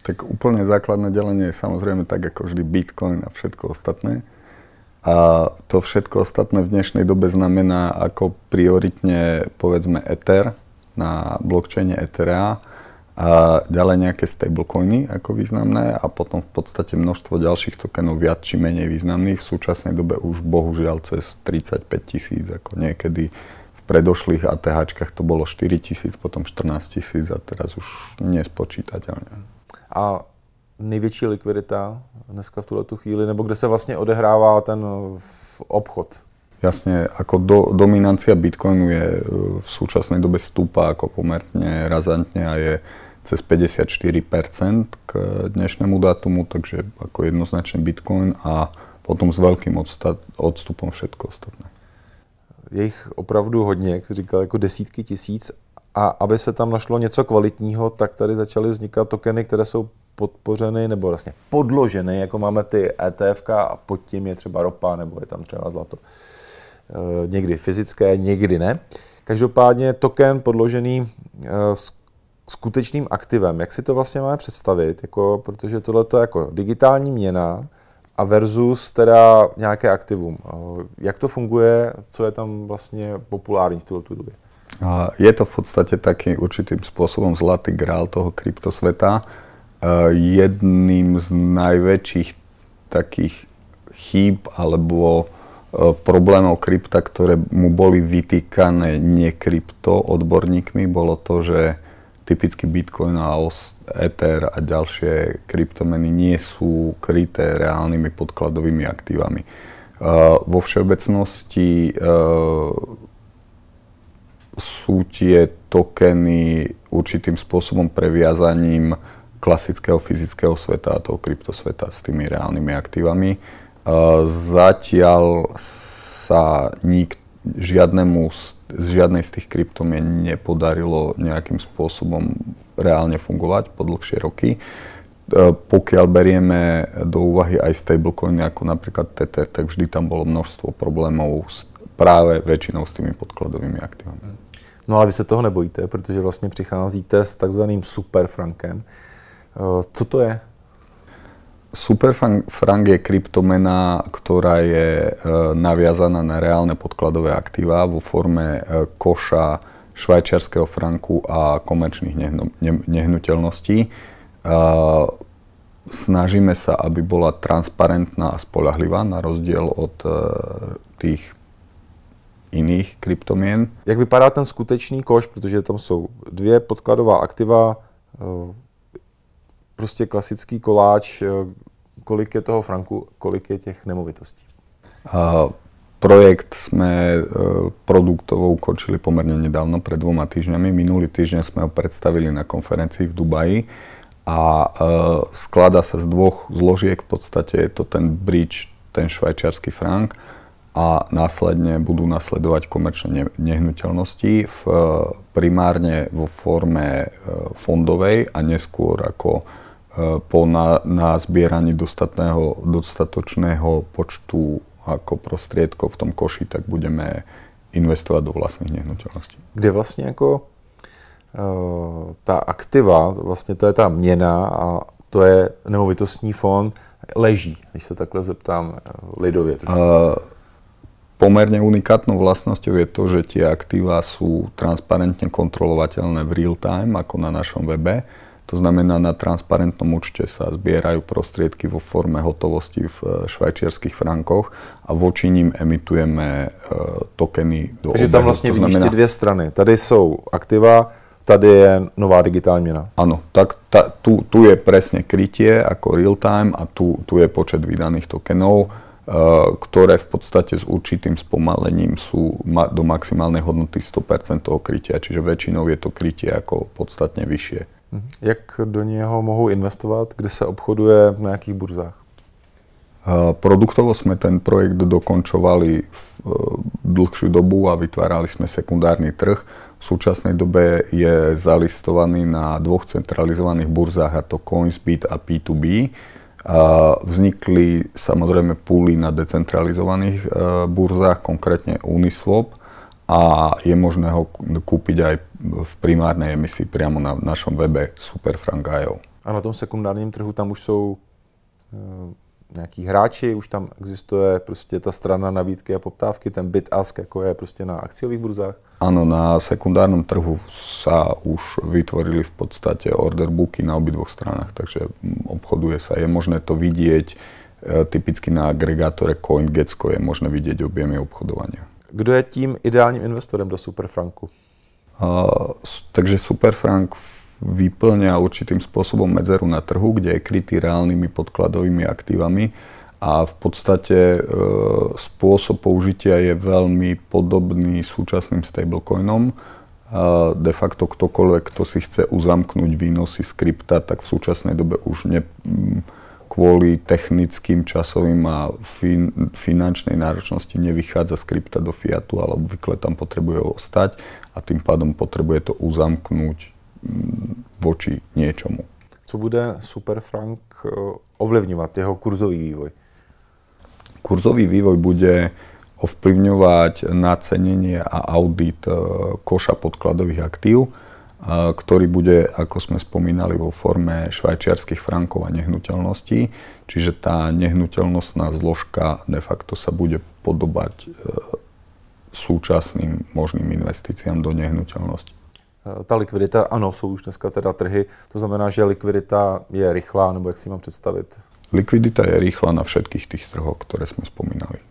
Tak úplne základné delenie je samozrejme tak ako vždy Bitcoin a všetko ostatné. A to všetko ostatné v dnešnej dobe znamená ako prioritne povedzme Ether na blockchaine Etherea a ďalej nejaké stablecoiny ako významné a potom v podstate množstvo ďalších tokenov viac či menej významných. V súčasnej dobe už bohužiaľ cez 35 000, ako niekedy v predošlých ATH-čkách to bolo 4 000, potom 14 000 a teraz už nespočítateľne. A největší likvidita dneska v tuhletu chvíli, nebo kde se vlastně odehrává ten obchod? Jasne, ako dominancia Bitcoinu je v súčasnej dobe stúpa ako pomerne razantne a je cez 54% k dnešnému dátumu, takže ako jednoznačne Bitcoin a potom s veľkým odstupom všetko ostatné. Je jich opravdu hodně, jak jsi říkal, jako desítky tisíc. A aby se tam našlo něco kvalitního, tak tady začaly vznikat tokeny, které jsou podpořeny nebo vlastně podloženy, jako máme ty ETF a pod tím je třeba ropa nebo je tam třeba zlato. Někdy fyzické, někdy ne. Každopádně token podložený skutečným aktivem. Jak si to vlastně máme představit? Jako, protože tohle je jako digitální měna a versus teda nějaké aktivum. Jak to funguje? Co je tam vlastně populární v tuto době? Je to v podstate taký určitým spôsobom zlatý grál toho kryptosveta. Jedným z najväčších takých chýb alebo problémov krypta, ktoré mu boli vytýkané nekrypto odborníkmi, bolo to, že typicky Bitcoin a Ether a ďalšie kryptomeny nie sú kryté reálnymi podkladovými aktívami. Vo všeobecnosti sú tie tokeny určitým spôsobom previazaním klasického fyzického sveta a toho kryptosveta s tými reálnymi aktívami. Zatiaľ sa žiadnej z tých kryptomien nepodarilo nejakým spôsobom reálne fungovať po dlhšie roky. Pokiaľ berieme do úvahy aj stablecoiny ako napríklad Tether, tak vždy tam bolo množstvo problémov práve väčšinou s tými podkladovými aktívami. No ale vy se toho nebojíte, protože vlastně přicházíte s takzvaným superfrankem. Co to je? Superfrank je kryptomena, ktorá je naviazaná na reálne podkladové aktíva vo forme koša švajčiarskeho franku a komerčných nehnuteľností. Snažíme sa, aby bola transparentná a spoľahlivá na rozdiel od tých iných kryptomien. Jak vypadá ten skutečný koš, protože tam jsou dvě podkladová aktiva, prostě klasický koláč, kolik je toho franku, kolik je těch nemovitostí? Projekt sme produktovo ukončili pomerne nedávno, pred 2 týždňami. Minulý týždeň sme ho predstavili na konferencii v Dubaji a skladá sa z 2 zložiek. V podstate je to ten bridge, ten švajčiarsky frank a následne budú nasledovať komerčné nehnuteľnosti primárne vo forme fondovej a neskôr ako po nazbieraní dostatočného počtu ako prostriedkov v tom koši, tak budeme investovať do vlastných nehnuteľností. Kde vlastne ako ta aktiva, vlastně to je ta měna a to je nemovitostní fond, leží, když se takhle zeptám lidově. Pomerne unikátnou vlastnosťou je to, že tie aktíva sú transparentne kontrolovateľné v real time, ako na našom webe. To znamená, na transparentnom účte sa zbierajú prostriedky vo forme hotovosti v švajčiarskych frankoch a voči ním emitujeme tokeny do obehu. Takže tam vlastne vidíš tie dvě strany. Tady sú aktiva, tady je nová digitální měna. Áno, tak tu je presne krytie ako real time a tu je počet vydaných tokenov, ktoré v podstate s určitým spomalením sú do maximálnej hodnoty 100% toho krytia, čiže väčšinou je to krytie ako podstatne vyššie. Jak do něho mohou investovat? Kde se obchoduje, na jakých burzách? Produktovo sme ten projekt dokončovali dlhšiu dobu a vytvárali sme sekundárny trh. V súčasnej dobe je zalistovaný na 2 centralizovaných burzách, a to Coinsbit a P2B. Vznikli samozrejme pooly na decentralizovaných burzách, konkrétne Uniswap, a je možné ho kúpiť aj v primárnej emisii priamo na našom webe Superfrank.io. A na tom sekundárním trhu tam už jsou nějaký hráči, už tam existuje prostě ta strana nabídky a poptávky, ten bid ask, jako je prostě na akciových burzách? Áno, na sekundárnom trhu sa už vytvorili v podstate order booky na obidvoch stranách, takže obchoduje sa. Je možné to vidieť, typicky na agregátore CoinGecko je možné vidieť objemy obchodovania. Kdo je tím ideálním investorem do Superfranku? Takže Superfrank vyplňa určitým spôsobom medzeru na trhu, kde je krytý reálnymi podkladovými aktívami a v podstate spôsob použitia je veľmi podobný súčasným stablecoinom. De facto ktokoľvek, kto si chce uzamknúť výnosy z krypta, tak v súčasnej dobe už kvôli technickým, časovým a finančnej náročnosti nevychádza z krypta do fiatu, ale obvykle tam potrebuje ostať a tým pádom potrebuje to uzamknúť voči niečomu. Co bude Superfrank ovlivňovať, jeho kurzový vývoj? Kurzový vývoj bude ovplyvňovať nacenenie a audit koša podkladových aktív, ktorý bude, ako sme spomínali, vo forme švajčiarskych frankov a nehnuteľností. Čiže tá nehnuteľnostná zložka de facto sa bude podobať súčasným možným investíciám do nehnuteľnosti. Ta likvidita, ano, jsou už dneska teda trhy, to znamená, že likvidita je rychlá, nebo jak si mám představit? Likvidita je rýchla na všetkých tých trhoch, ktoré sme spomínali.